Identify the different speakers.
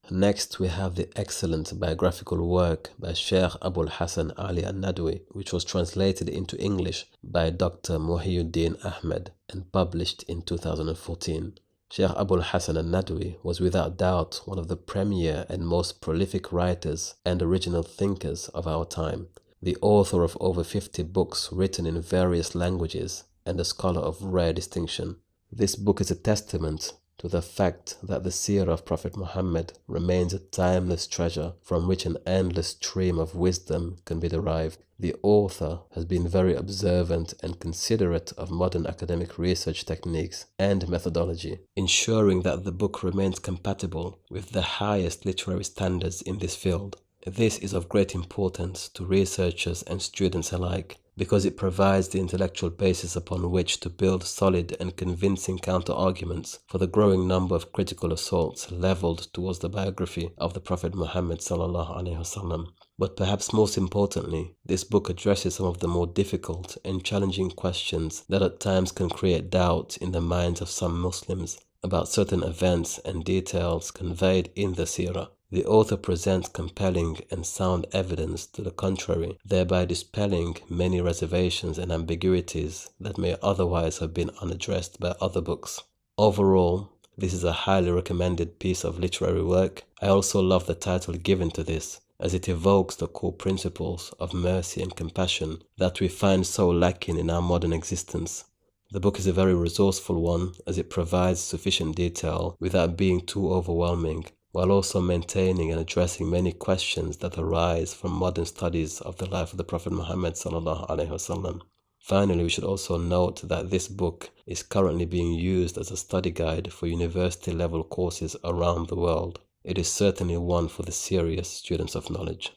Speaker 1: Next, we have the excellent biographical work by Sheikh Abul Hassan Ali al-Nadwi, which was translated into English by Dr. Muhyiddin Ahmed and published in 2014. Sheikh Abul Hassan al-Nadwi was without doubt one of the premier and most prolific writers and original thinkers of our time, the author of over 50 books written in various languages and a scholar of rare distinction. This book is a testament to the fact that the seerah of Prophet Muhammad remains a timeless treasure from which an endless stream of wisdom can be derived. The author has been very observant and considerate of modern academic research techniques and methodology, ensuring that the book remains compatible with the highest literary standards in this field. This is of great importance to researchers and students alike, because it provides the intellectual basis upon which to build solid and convincing counter-arguments for the growing number of critical assaults leveled towards the biography of the Prophet Muhammad sallallahu alaihi wasallam. But perhaps most importantly, this book addresses some of the more difficult and challenging questions that at times can create doubt in the minds of some Muslims about certain events and details conveyed in the seerah. The author presents compelling and sound evidence to the contrary, thereby dispelling many reservations and ambiguities that may otherwise have been unaddressed by other books. Overall, this is a highly recommended piece of literary work. I also love the title given to this, as it evokes the core principles of mercy and compassion that we find so lacking in our modern existence. The book is a very resourceful one, as it provides sufficient detail without being too overwhelming, while also maintaining and addressing many questions that arise from modern studies of the life of the Prophet Muhammad sallallahu alaihi wasallam. Finally, we should also note that this book is currently being used as a study guide for university level courses around the world. It is certainly one for the serious students of knowledge.